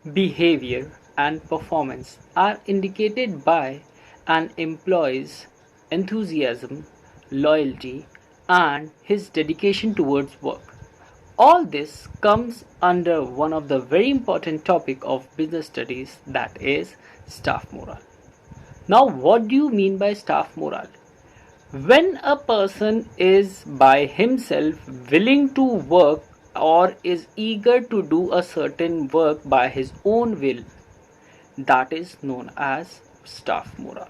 behavior, and performance are indicated by an employee's enthusiasm, loyalty, and his dedication towards work. All this comes under one of the very important topic of business studies, that is staff morale. Now, what do you mean by staff morale? When a person is by himself willing to work or is eager to do a certain work by his own will, that is known as staff morale.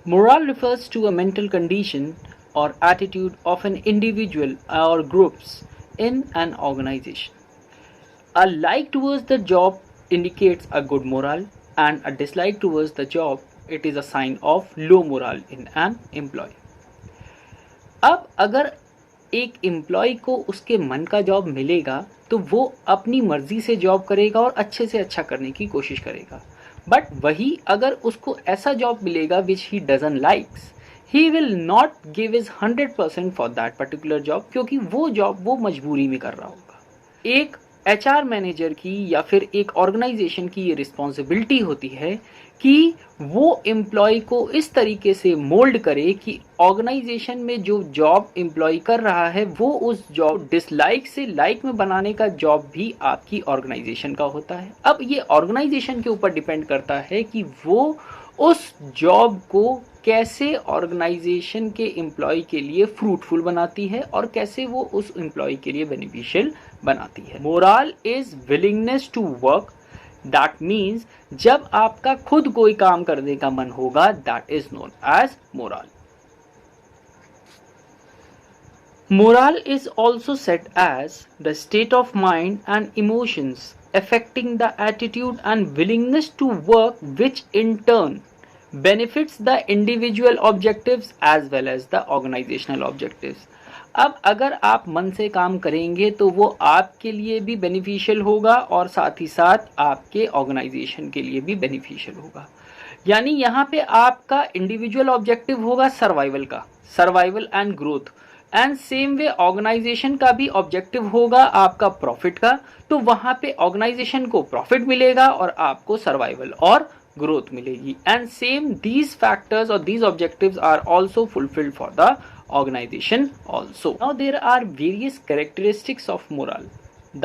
Morale refers to a mental condition or attitude of an individual or groups in an organization. A like towards the job indicates a good morale, and a dislike towards the job, it is a sign of low morale in an employee. अब अगर एक employ को उसके मन का job मिलेगा तो वो अपनी मर्जी से जॉब करेगा और अच्छे से अच्छा करने की कोशिश करेगा, बट वही अगर उसको ऐसा जॉब मिलेगा which he doesn't likes, he will not give is 100% for that particular job, क्योंकि वो जॉब वो मजबूरी में कर रहा होगा। एक एचआर मैनेजर की या फिर एक ऑर्गेनाइजेशन की ये रिस्पॉन्सिबिलिटी होती है कि वो एम्प्लॉय को इस तरीके से मोल्ड करे कि ऑर्गेनाइजेशन में जो जॉब एम्प्लॉय कर रहा है वो उस जॉब डिसलाइक से लाइक में बनाने का जॉब भी आपकी ऑर्गेनाइजेशन का होता है। अब ये ऑर्गेनाइजेशन के ऊपर डिपेंड करता है कि वो उस जॉब को कैसे ऑर्गेनाइजेशन के एम्प्लॉय के लिए फ्रूटफुल बनाती है और कैसे वो उस एम्प्लॉय के लिए बेनिफिशियल बनाती है। Moral is willingness to work, that means जब आपका खुद कोई काम करने का मन होगा, that is known as moral. Morale is also said as the state of mind and emotions affecting the attitude and willingness to work, which in turn benefits the individual objectives as well as the organizational objectives. अब अगर आप मन से काम करेंगे तो वो आपके लिए भी बेनिफिशियल होगा और साथ ही साथ आपके ऑर्गेनाइजेशन के लिए भी बेनिफिशियल होगा। यानी यहाँ पे आपका इंडिविजुअल ऑब्जेक्टिव होगा सर्वाइवल का, survival and growth, and same way organisation का भी ऑब्जेक्टिव होगा आपका प्रॉफिट का, तो वहां पे ऑर्गेनाइजेशन को प्रॉफिट मिलेगा और आपको सर्वाइवल और ग्रोथ मिलेगी, एंड सेम दीज फैक्टर्स और these objectives are also fulfilled for the organization also. Now there are various characteristics of morale.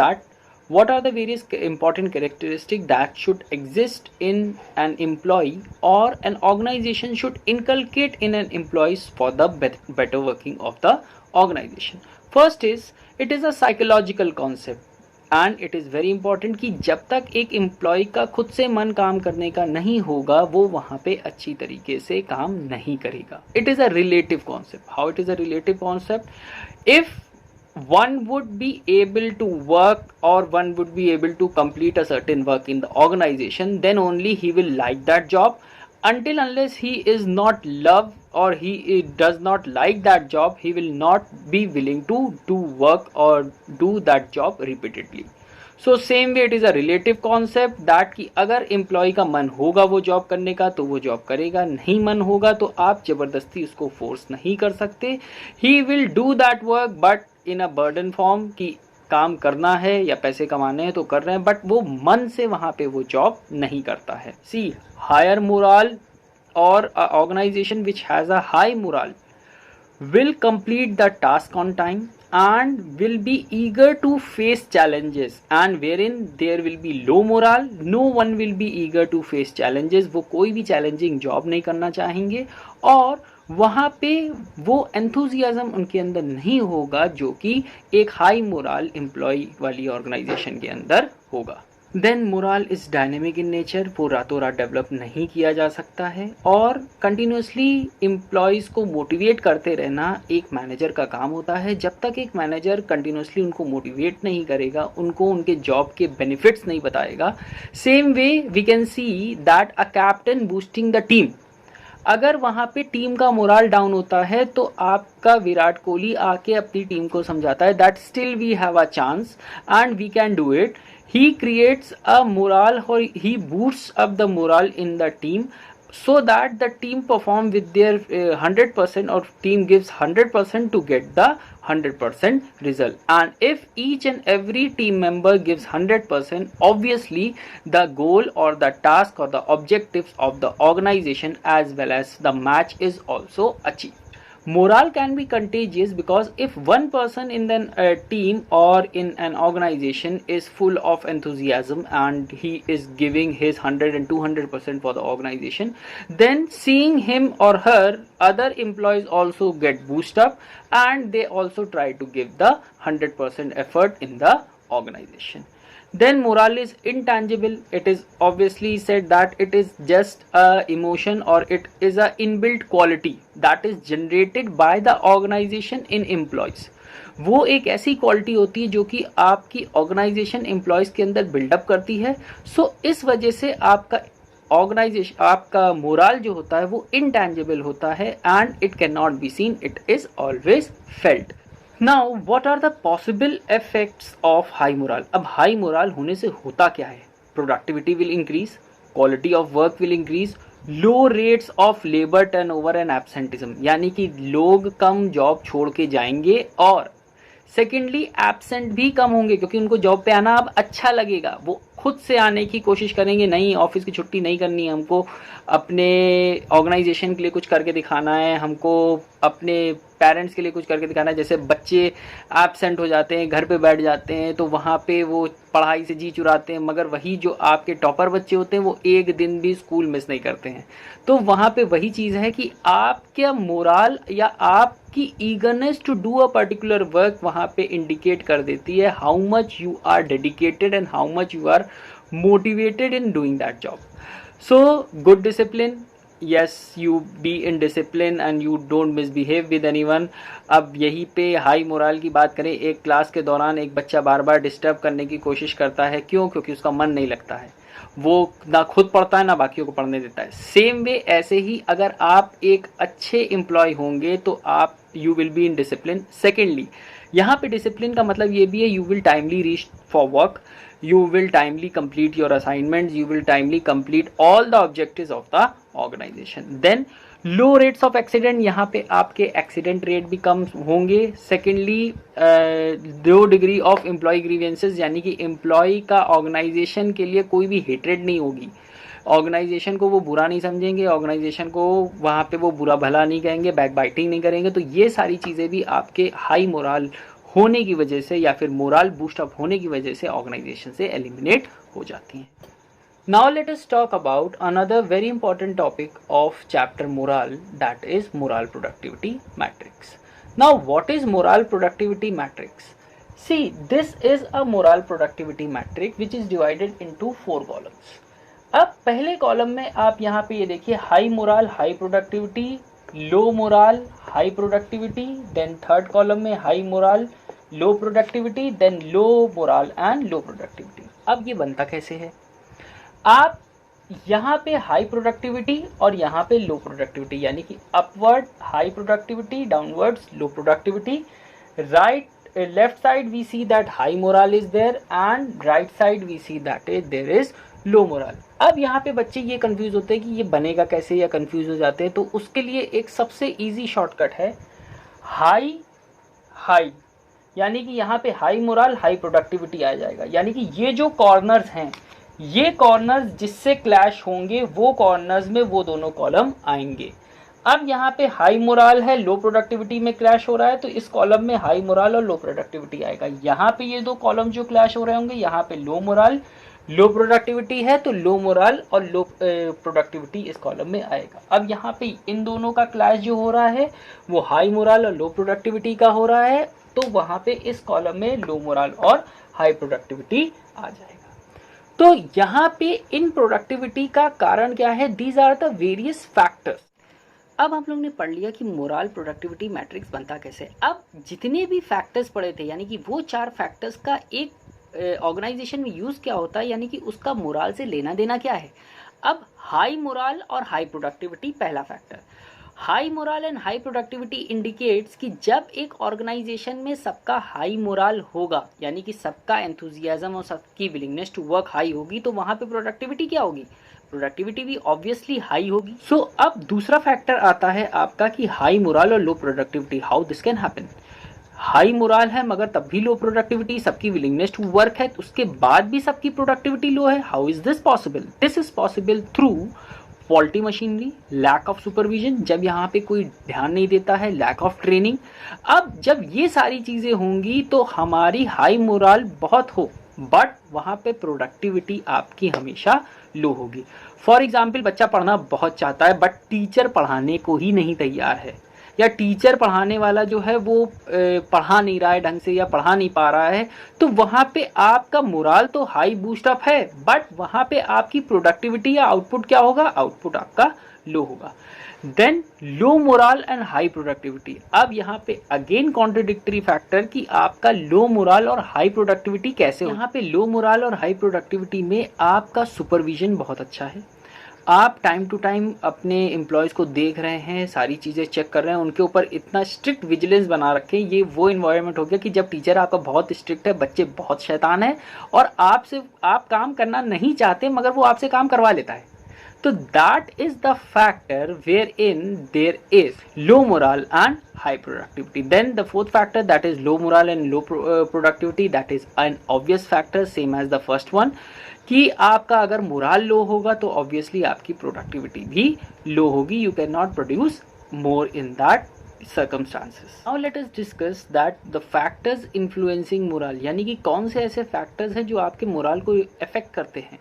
That what are the various important characteristics that should exist in an employee or an organization should inculcate in an employee for the better working of the organization. First is, it is a psychological concept and it is very important कि जब तक एक employ का खुद से मन काम करने का नहीं होगा वो वहाँ पे अच्छी तरीके से काम नहीं करेगा। It is a relative concept. How it is a relative concept? If one would be able to work or one would be able to complete a certain work in the organization, then only he will like that job. Until unless he is not love or he does not like that job, he will not be willing to do work or do that job repeatedly. So same way it is a relative concept that कि अगर employ का मन होगा वो job करने का तो वो जॉब करेगा, नहीं मन होगा तो आप जबरदस्ती उसको फोर्स नहीं कर सकते। He will do that work but in a burden form कि काम करना है या पैसे कमाने हैं तो कर रहे हैं, बट वो मन से वहां पे वो जॉब नहीं करता है। सी हायर मोरल और organisation which has a high moral will complete the task on time and will be eager to face challenges, and wherein there will be low morale, no one will be eager to face challenges. वो कोई भी challenging job नहीं करना चाहेंगे और वहाँ पे वो एंथुजियाज्म उनके अंदर नहीं होगा जो कि एक हाई मोरल एम्प्लॉय वाली ऑर्गेनाइजेशन के अंदर होगा। Then moral is dynamic in nature, वो रातों रात डेवलप नहीं किया जा सकता है और कंटिन्यूसली एम्प्लॉयज़ को मोटिवेट करते रहना एक मैनेजर का काम होता है। जब तक एक मैनेजर कंटिन्यूसली उनको मोटिवेट नहीं करेगा, उनको उनके जॉब के बेनिफिट्स नहीं बताएगा, same way we can see that a captain boosting the team, अगर वहाँ पे टीम का मोरल डाउन होता है तो आपका विराट कोहली आके अपनी टीम को समझाता है that still we have a chance and we can do it. He creates a morale or he boosts up the morale in the team so that the team perform with their 100% or team gives 100% to get the 100% result. And if each and every team member gives 100%, obviously the goal or the task or the objectives of the organization as well as the match is also achieved. Morale can be contagious because if one person in the team or in an organization is full of enthusiasm and he is giving his 100 and 200% for the organization, then seeing him or her other employees also get boost up and they also try to give the 100% effort in the organization. Then morale is intangible. It is obviously said that it is just a emotion or it is a inbuilt quality that is generated by the organization in employees. वो एक ऐसी quality होती है जो कि आपकी organisation employees के अंदर बिल्डअप करती है. सो इस वजह से आपका ऑर्गेनाइजेशन, आपका मोरल जो होता है वो इनटैंजिबल होता है and it can not be seen, it is always felt. Now what are the possible effects of high moral. अब हाई मोरल होने से होता क्या है? Productivity will increase, quality of work will increase, low rates of labour turnover and absenteeism, यानी कि लोग कम job छोड़ के जाएंगे और सेकेंडली एब्सेंट भी कम होंगे क्योंकि उनको जॉब पे आना अब अच्छा लगेगा. वो खुद से आने की कोशिश करेंगे, नहीं ऑफिस की छुट्टी नहीं करनी है, हमको अपने ऑर्गेनाइजेशन के लिए कुछ करके दिखाना है, हमको अपने पेरेंट्स के लिए कुछ करके दिखाना है. जैसे बच्चे एब्सेंट हो जाते हैं, घर पे बैठ जाते हैं, तो वहाँ पे वो पढ़ाई से जी चुराते हैं, मगर वही जो आपके टॉपर बच्चे होते हैं वो एक दिन भी स्कूल मिस नहीं करते हैं. तो वहाँ पे वही चीज़ है कि आपका मोरल या आपकी eagerness to do a particular work वहाँ पे इंडिकेट कर देती है how much you are dedicated and how much you are motivated in doing that job. So good discipline, yes, you be in discipline and you don't misbehave with anyone. अब यहीं पे high moral की बात करें, एक class के दौरान एक बच्चा बार बार डिस्टर्ब करने की कोशिश करता है. क्यों? क्योंकि उसका मन नहीं लगता है, वो ना खुद पढ़ता है ना बाकियों को पढ़ने देता है. सेम वे ऐसे ही अगर आप एक अच्छे एम्प्लॉय होंगे तो आप you will be in discipline. Secondly यहाँ पे डिसिप्लिन का मतलब ये भी है you will timely reach for work, you will timely complete your assignments, you will timely complete all the objectives of the organization. Then low rates of accident, यहाँ पे आपके accident rate भी कम होंगे. secondly low degree of employee grievances, यानी कि employee का organization के लिए कोई भी hatred नहीं होगी, ऑर्गेनाइजेशन को वो बुरा नहीं समझेंगे, ऑर्गेनाइजेशन को वहाँ पे वो बुरा भला नहीं कहेंगे, बैक बाइटिंग नहीं करेंगे. तो ये सारी चीज़ें भी आपके हाई मोरल होने की वजह से या फिर मोरल बूस्टअप होने की वजह से ऑर्गेनाइजेशन से एलिमिनेट हो जाती हैं. Now let us talk about another very important topic of chapter morale, that is morale productivity matrix. Now what is morale productivity matrix? See this is a morale productivity matric which is divided into 4 columns. अब पहले column में आप यहाँ पे ये देखिए high morale high productivity, low morale high productivity, then third column में high morale low productivity, then low moral and low productivity. अब ये बनता कैसे है? आप यहाँ पे हाई प्रोडक्टिविटी और यहाँ पे लो प्रोडक्टिविटी, यानी कि upward high productivity, downwards low productivity. Right left side we see that high moral is there and right side we see that is there is low moral. अब यहाँ पे बच्चे ये कंफ्यूज होते हैं कि ये बनेगा कैसे या कंफ्यूज हो जाते हैं. तो उसके लिए एक सबसे इजी शॉर्टकट है हाई हाई, यानी कि यहाँ पे हाई मोरल हाई प्रोडक्टिविटी आ जाएगा. यानी कि ये जो कॉर्नर्स हैं, ये कॉर्नर्स जिससे क्लैश होंगे वो कॉर्नर्स में वो दोनों कॉलम आएंगे. अब यहाँ पे हाई मोरल है, लो प्रोडक्टिविटी में क्लैश हो रहा है, तो इस कॉलम में हाई मोरल और लो प्रोडक्टिविटी आएगा. यहाँ पे ये दो कॉलम जो क्लैश हो रहे होंगे, यहाँ पे लो मोरल लो प्रोडक्टिविटी है तो लो मोरल और लो प्रोडक्टिविटी इस कॉलम में आएगा. अब यहाँ पे इन दोनों का क्लैश जो हो रहा है वो हाई मोरल और लो प्रोडक्टिविटी का हो रहा है, तो वहाँ पे इस कॉलम में लो मोरल और हाई प्रोडक्टिविटी आ जाएगा. तो यहाँ पे इन प्रोडक्टिविटी का कारण क्या है? These are the various factors. अब हम लोग ने पढ़ लिया कि मोरल प्रोडक्टिविटी मैट्रिक्स बनता कैसे. अब जितने भी फैक्टर्स पढ़े थे, यानी कि वो 4 फैक्टर्स का एक ऑर्गेनाइजेशन में यूज़ क्या होता है, यानी कि उसका मोरल से लेना देना क्या है. अब हाई मोरल और हाई प्रोडक्टिविटी पहला factor. High moral and high productivity indicates कि जब एक ऑर्गेनाइजेशन में सबका हाई मोरल होगा, यानी कि सबका एंथुजियाज्म और सबकी विलिंगनेस टू वर्क हाई होगी, तो वहाँ पे प्रोडक्टिविटी क्या होगी? प्रोडक्टिविटी भी ऑब्वियसली हाई होगी। सो अब दूसरा फैक्टर आता है आपका कि हाई मोरल और low productivity, how this can happen. High moral है मगर तब भी लो प्रोडक्टिविटी, सबकी विलिंगनेस टू वर्क है, उसके बाद भी सबकी प्रोडक्टिविटी लो है। How is this possible? This is possible through faulty machinery, lack of supervision, जब यहाँ पे कोई ध्यान नहीं देता है, लैक ऑफ ट्रेनिंग। अब जब ये सारी चीजें होंगी तो हमारी हाई मोरल बहुत हो बट वहाँ पे प्रोडक्टिविटी आपकी हमेशा लो होगी। फॉर एग्जाम्पल, बच्चा पढ़ना बहुत चाहता है बट टीचर पढ़ाने को ही नहीं तैयार है, या टीचर पढ़ाने वाला जो है वो पढ़ा नहीं रहा है ढंग से या पढ़ा नहीं पा रहा है, तो वहाँ पे आपका मोरल तो हाई बूस्ट अप है बट वहाँ पे आपकी प्रोडक्टिविटी या आउटपुट क्या होगा? आउटपुट आपका लो होगा। Then low moral and high productivity. अब यहाँ पे अगेन कॉन्ट्रडिक्टरी फैक्टर कि आपका लो मोरल और हाई प्रोडक्टिविटी कैसे हो। यहाँ पे लो मोरल और हाई प्रोडक्टिविटी में आपका सुपरविजन बहुत अच्छा है, आप टाइम टू टाइम अपने एम्प्लॉयज़ को देख रहे हैं, सारी चीज़ें चेक कर रहे हैं, उनके ऊपर इतना स्ट्रिक्ट विजिलेंस बना रखें। ये वो इन्वायरमेंट हो गया कि जब टीचर आपका बहुत स्ट्रिक्ट है, बच्चे बहुत शैतान है और आप काम करना नहीं चाहते मगर वो आपसे काम करवा लेता है। तो that is the factor wherein there is low moral and high productivity. Then the fourth factor that is low moral and low productivity, that is an obvious factor same as the first one, कि आपका अगर moral लो होगा तो obviously आपकी productivity भी लो होगी, you can not produce more in that circumstances. Now let us discuss that the factors influencing morale, यानी कि कौन से ऐसे फैक्टर्स हैं जो आपके मोरल को इफेक्ट करते हैं।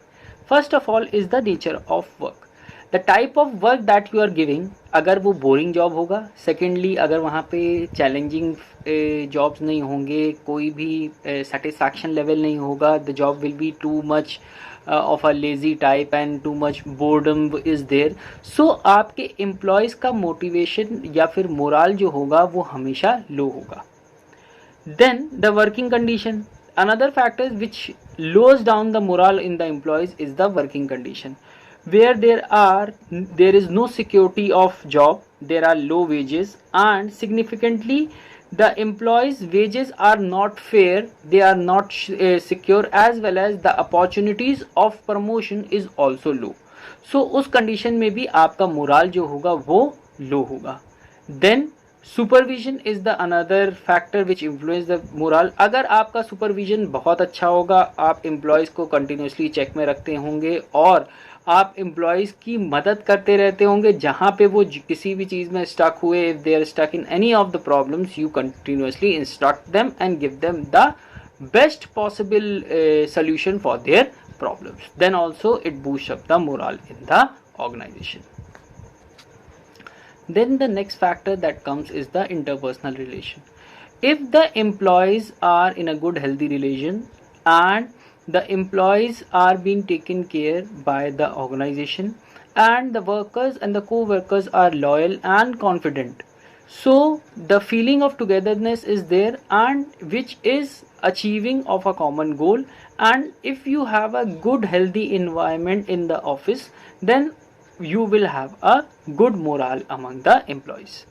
First of all is the nature of work, the type of work that you are giving, अगर वो बोरिंग जॉब होगा। सेकेंडली, अगर वहाँ पे चैलेंजिंग जॉब्स नहीं होंगे, कोई भी सेटिस्फैक्शन लेवल नहीं होगा, the job will be too much of a lazy type and too much boredom is there, so आपके एम्प्लॉयज़ का मोटिवेशन या फिर मोरल जो होगा वो हमेशा लो होगा। Then the working condition, another factor which lowers down the morale in the employees is the working condition, where there is no security of job, there are low wages, and significantly the employees wages are not fair, they are not secure, as well as the opportunities of promotion is also low. So उस condition में भी आपका moral जो होगा वो low होगा। Then supervision is the another factor which influence the moral. अगर आपका सुपरविजन बहुत अच्छा होगा, आप एम्प्लॉयज़ को कंटिन्यूसली चेक में रखते होंगे और आप एम्प्लॉयज़ की मदद करते रहते होंगे जहाँ पे वो किसी भी चीज़ में स्टक हुए, if they are stuck in any of the problems, you continuously instruct them and give them the best possible solution for their problems. Then also it boosts up the morale in the organization. Then the next factor that comes is the interpersonal relation. If the employees are in a good healthy relation and the employees are being taken care by the organization and the workers and the co-workers are loyal and confident, so the feeling of togetherness is there and which is achieving of a common goal. And if you have a good healthy environment in the office, then you will have a good morale among the employees.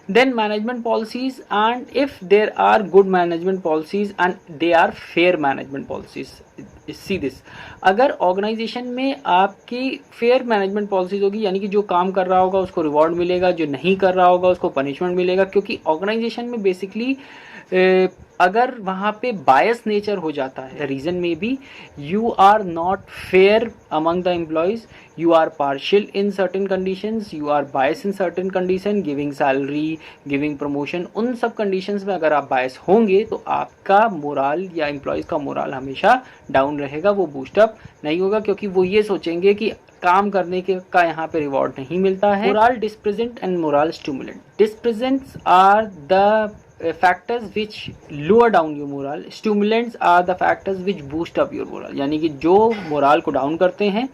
Then management policies, and if there are good management policies and they are fair management policies, see this, अगर organisation में आपकी fair management policies होगी, यानी कि जो काम कर रहा होगा उसको रिवॉर्ड मिलेगा, जो नहीं कर रहा होगा उसको पनिशमेंट मिलेगा, क्योंकि ऑर्गेनाइजेशन में बेसिकली अगर वहाँ पे बायस नेचर हो जाता है, reason may be you are not fair among the employees, you are partial in certain conditions, you are biased in certain condition, giving salary, giving promotion, उन सब conditions में अगर आप bias होंगे तो आपका मोरल या एम्प्लॉयज़ का मोरल हमेशा डाउन रहेगा, वो बूस्टअप नहीं होगा, क्योंकि वो ये सोचेंगे कि काम करने के का यहाँ पे रिवॉर्ड नहीं मिलता है। Morale depressant and morale stimulant, depressants are the factors which lower down your morale, stimulants are the factors which boost up your morale, यानी कि जो मोरल को डाउन करते हैं,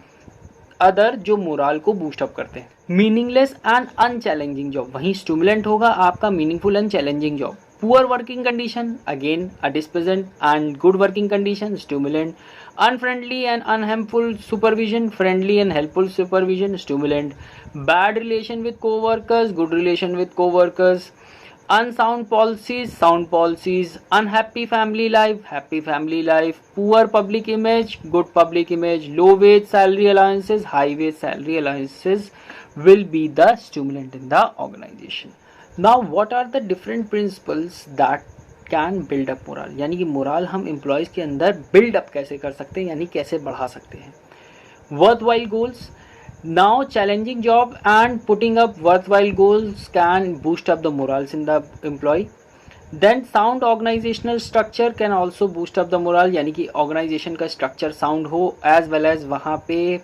अदर जो मोरल को बूस्ट अप करते हैं। मीनिंगलेस एंड अनचैलेंजिंग जॉब, वहीं स्टिमुलेंट होगा आपका meaningful and challenging job. Poor working condition, again a depressant, and good working condition stimulant. Unfriendly and unhelpful supervision, friendly and helpful supervision stimulant. Bad relation with coworkers, good relation with coworkers. unsound policies, sound policies, unhappy family life, happy family life, poor public image, good public image, low wage salary allowances, high wage salary allowances will be the stimulant in the organization. Now what are the different principles that can build up moral, यानी कि moral हम employees के अंदर build up कैसे कर सकते हैं, यानी कैसे बढ़ा सकते हैं. Worthwhile goals. Now challenging job and putting up worthwhile goals can boost up the morals in the employee. Then sound organizational structure can also boost up the morale, यानी कि organization का structure sound हो, as well as वहाँ पे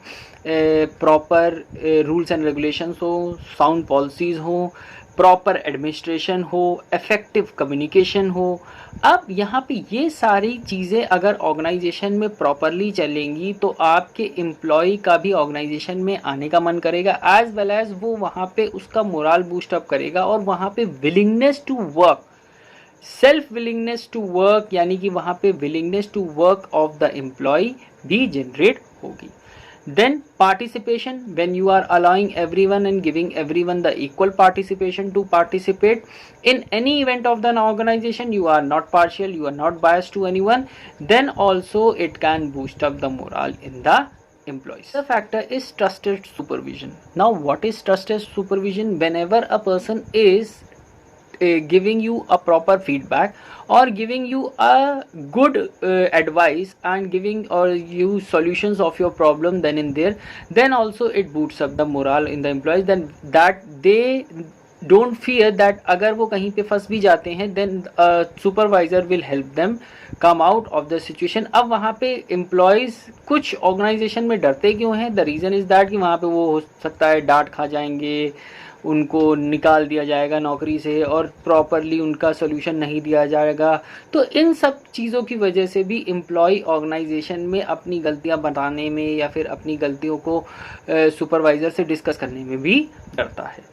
proper rules and regulations हो, sound policies हो, proper administration हो, effective communication हो. अब यहाँ पे ये सारी चीज़ें अगर ऑर्गेनाइजेशन में प्रॉपरली चलेंगी तो आपके एम्प्लॉय का भी ऑर्गेनाइजेशन में आने का मन करेगा, एज वेल एज वो वहाँ पे उसका मोरल बूस्ट अप करेगा और वहाँ पे willingness to work, self willingness to work, यानी कि वहाँ पे willingness to work of the employee भी जनरेट होगी. Then participation, when you are allowing everyone and giving everyone the equal participation to participate in any event of the organization, you are not partial, you are not biased to anyone, then also it can boost up the morale in the employees. The factor is trusted supervision. Now what is trusted supervision? Whenever a person is giving you a proper feedback or giving you a good advice and giving or you solutions of your problem then in there, then also it boosts up the morale in the employees, then that they don't fear that अगर वो कहीं पे फंस भी जाते हैं then supervisor will help them come out of the situation. अब वहाँ पे employees कुछ organization में डरते क्यों हैं? The reason is that कि वहाँ पे वो हो सकता है डांट खा जाएंगे, उनको निकाल दिया जाएगा नौकरी से और प्रॉपरली उनका सोल्यूशन नहीं दिया जाएगा. तो इन सब चीज़ों की वजह से भी एम्प्लॉय ऑर्गेनाइजेशन में अपनी गलतियां बताने में या फिर अपनी गलतियों को सुपरवाइज़र से डिस्कस करने में भी डरता है.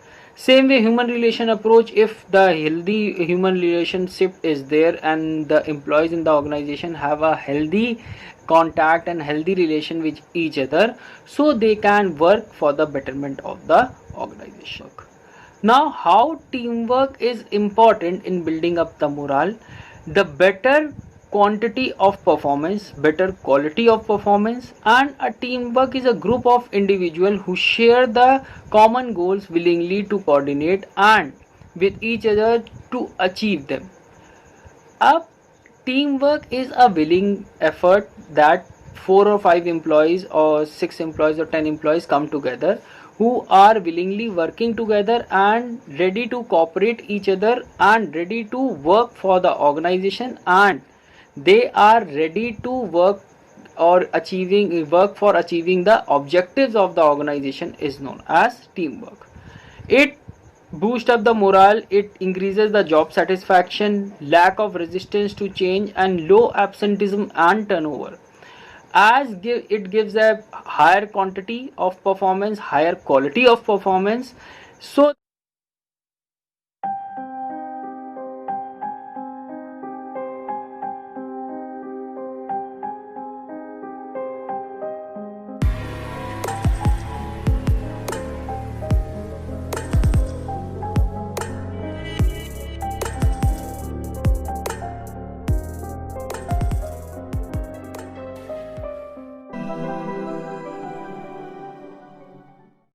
Same way human relation approach, if the healthy human relationship is there and the employees in the organization have a healthy contact and healthy relation with each other, so they can work for the betterment of the organization. Now how teamwork is important in building up the morale? The better quantity of performance, better quality of performance, and a teamwork is a group of individuals who share the common goals willingly to coordinate and with each other to achieve them. Up teamwork is a willing effort that 4 or 5 employees or 6 employees or 10 employees come together who are willingly working together and ready to cooperate each other and ready to work for the organization, and they are ready to work or work for achieving the objectives of the organization is known as teamwork. It boosts up the morale, it increases the job satisfaction, lack of resistance to change, and low absenteeism and turnover. As it gives a higher quantity of performance, higher quality of performance. So